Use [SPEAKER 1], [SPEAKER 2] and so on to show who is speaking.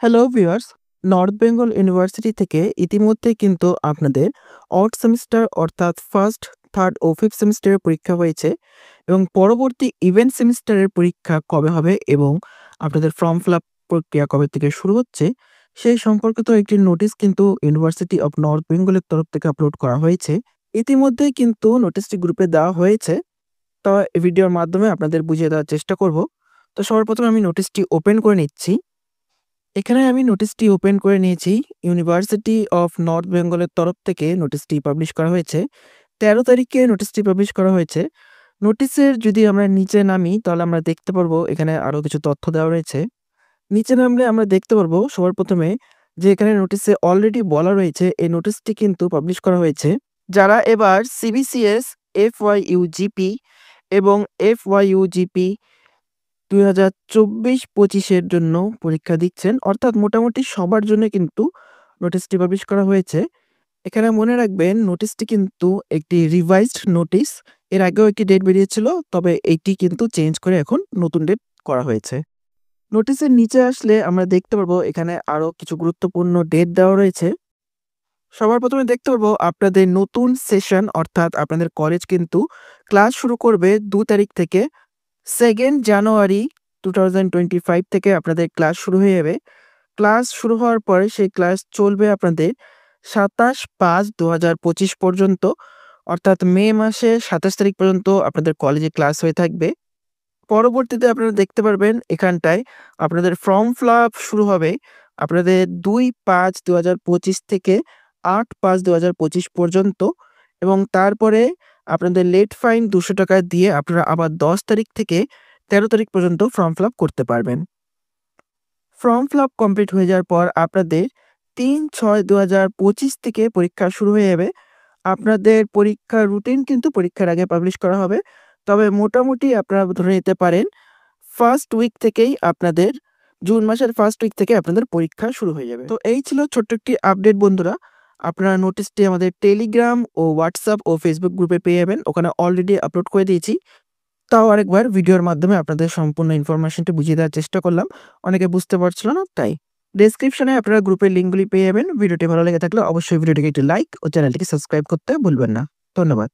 [SPEAKER 1] Hello viewers, north Bengal university থেকে ইতিমধ্যে কিন্তু আপনাদের অড সেমিস্টার অর্থাৎ ফার্স্ট, থার্ড ও ফিফথ সেমিস্টারের পরীক্ষা হয়েছে এবং পরবর্তী ইভেন্ট সেমিস্টারের পরীক্ষা কবে হবে এবং আপনাদের ফর্ম ফিল আপ প্রক্রিয়া কবে থেকে শুরু হচ্ছে সেই সম্পর্কিত একটি নোটিশ কিন্তু ইউনিভার্সিটি অফ নর্থ বেঙ্গলের তরফ থেকে আপলোড করা হয়েছে। ইতিমধ্যেই কিন্তু নোটিশটি গ্রুপে দেওয়া হয়েছে। তো এই ভিডিওর মাধ্যমে আপনাদের বুঝিয়ে দেওয়ার চেষ্টা করব। তো সবার প্রথমে আমি নোটিশটি ওপেন করে নিচ্ছি। এখানে আমি নোটিশটি ওপেন করে নিয়েছি। ইউনিভার্সিটি অফ নর্থ বেঙ্গলের তরফ থেকে নোটিশটি পাবলিশ করা হয়েছে। ১৩ তারিখে নোটিশটি পাবলিশ করা হয়েছে। নোটিশের যদি আমরা নিচে নামি তাহলে আমরা দেখতে পারবো এখানে আরো কিছু তথ্য দেওয়া রয়েছে। নিচে নামলে আমরা দেখতে পারবো সবার প্রথমে যে এখানে নোটিশে অলরেডি বলা রয়েছে এই নোটিশটি কিন্তু পাবলিশ করা হয়েছে। যারা এবার সিবিসিএস, এফওয়াইইউজিপি এবং এফওয়াইইউজিপি ২০২৪-২৫ এর জন্য পরীক্ষা দিচ্ছেন। অর্থাৎ মোটামুটি সবার জন্য কিন্তু নোটিশটি পাবলিশ করা হয়েছে। এখানে মনে রাখবেন নোটিশটি কিন্তু একটি রিভাইজড নোটিশ। এর আগেও একটি ডেট বেরিয়েছিল। তবে এইটি কিন্তু চেঞ্জ করে এখন নতুন ডেট করা হয়েছে। নোটিশের নিচে আসলে আমরা দেখতে পারবো এখানে আরো কিছু গুরুত্বপূর্ণ ডেট দেওয়া রয়েছে। সবার প্রথমে দেখতে পারবো আপনাদের নতুন সেশন অর্থাৎ আপনাদের কলেজ কিন্তু ক্লাস শুরু করবে ২ তারিখ থেকে। 2nd জানুয়ারি 2025 থেকে আপনাদের ক্লাস শুরু হয়ে যাবে। ক্লাস শুরু হওয়ার পরে সেই ক্লাস চলবে আপনাদের 27/৫/২০২৫ পর্যন্ত। অর্থাৎ মে মাসের ২৭ তারিখ পর্যন্ত আপনাদের কলেজে ক্লাস হয়ে থাকবে। পরবর্তীতে আপনারা দেখতে পারবেন এখানটায় আপনাদের ফর্ম ফিল আপ শুরু হবে আপনাদের ২/৫/২০২৫ থেকে ৮/৫/২০২৫ পর্যন্ত এবং তারপরে আপনাদের লেট ফাইন ৳২০০ দিয়ে আপনারা আবার ১০ তারিখ থেকে ১৩ তারিখ পর্যন্ত ফর্ম ফিল আপ করতে পারবেন। ফর্ম ফিল আপ কমপ্লিট হয়ে যাওয়ার পর আপনাদের ৩/৬/২০২৫ থেকে পরীক্ষা শুরু হয়ে যাবে। আপনাদের পরীক্ষার রুটিন কিন্তু পরীক্ষার আগে পাবলিশ করা হবে। তবে মোটামুটি আপনারা ধরে নিতে পারেন ফার্স্ট উইক থেকেই আপনাদের জুন মাসের ফার্স্ট উইক থেকে আপনাদের পরীক্ষা শুরু হয়ে যাবে। তো এই ছিল ছোট্ট একটি আপডেট বন্ধুরা। আপনারা নোটিশটি আমাদের টেলিগ্রাম ও হোয়াটসঅ্যাপ ও ফেসবুক গ্রুপে পেয়ে যাবেন। ওখানে অলরেডি আপলোড করে দিয়েছি। তাও আরেকবার ভিডিওর মাধ্যমে আপনাদের সম্পূর্ণ ইনফরমেশনটি বুঝিয়ে দেওয়ার চেষ্টা করলাম। অনেকে বুঝতে পারছিল না তাই। ডেসক্রিপশনে আপনারা গ্রুপের লিঙ্কগুলি পেয়ে যাবেন। ভিডিওটি ভালো লেগে থাকলে অবশ্যই ভিডিওটিকে একটি লাইক ও চ্যানেলটিকে সাবস্ক্রাইব করতে ভুলবেন না। ধন্যবাদ।